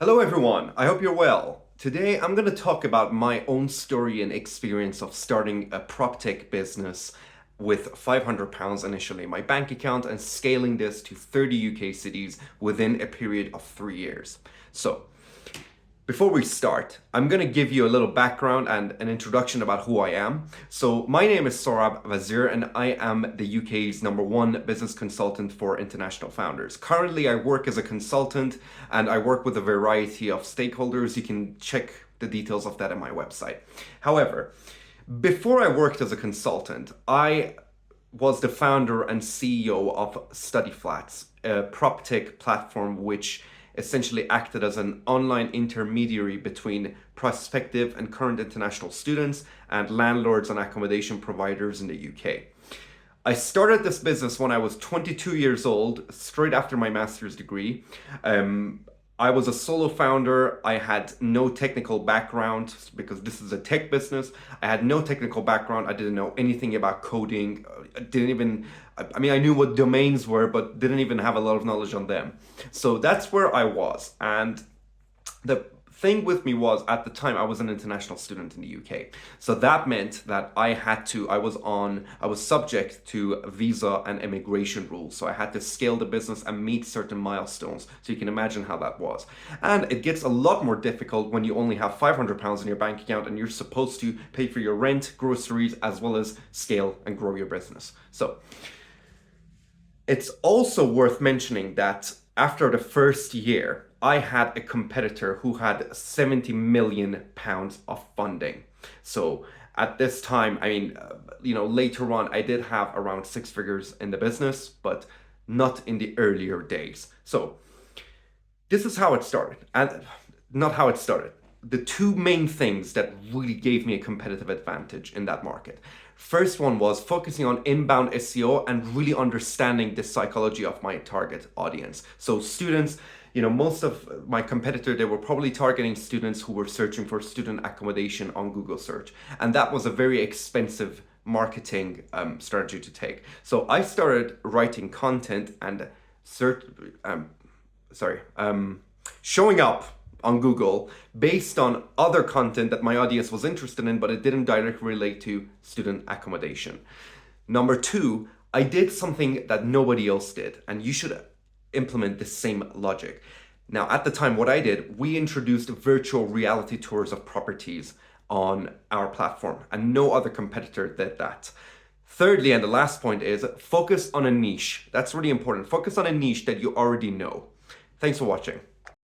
Hello everyone, I hope you're well. Today I'm going to talk about my own story and experience of starting a prop tech business with £500 initially in my bank account and scaling this to 30 UK cities within a period of 3 years. So, before we start, I'm going to give you a little background and an introduction about who I am. So, my name is Sohrab Vazir, and I am the UK's #1 business consultant for international founders. Currently, I work as a consultant and I work with a variety of stakeholders. You can check the details of that on my website. However, before I worked as a consultant, I was the founder and CEO of Study Flats, a prop tech platform which essentially acted as an online intermediary between prospective and current international students and landlords and accommodation providers in the UK. I started this business when I was 22 years old, straight after my master's degree. I was a solo founder. I had no technical background because this is a tech business. I had no technical background. I didn't know anything about coding. I knew what domains were, but didn't even have a lot of knowledge on them. So that's where I was. And the thing with me was, at the time I was an international student in the UK. So that meant that I was subject to visa and immigration rules. So I had to scale the business and meet certain milestones. So you can imagine how that was. And it gets a lot more difficult when you only have £500 in your bank account and you're supposed to pay for your rent, groceries, as well as scale and grow your business. So it's also worth mentioning that after the first year, I had a competitor who had £70 million of funding. So at this time, later on, I did have around six figures in the business, but not in the earlier days. So this is how it started, and not how it started. The two main things that really gave me a competitive advantage in that market. First one was focusing on inbound SEO and really understanding the psychology of my target audience. So students, most of my competitor, they were probably targeting students who were searching for student accommodation on Google search. And that was a very expensive marketing strategy to take. So I started writing content and showing up on Google based on other content that my audience was interested in, but it didn't directly relate to student accommodation. Number two, I did something that nobody else did, and you should implement the same logic. Now, at the time, what I did, we introduced virtual reality tours of properties on our platform, and no other competitor did that. Thirdly, and the last point is focus on a niche. That's really important. Focus on a niche that you already know. Thanks for watching.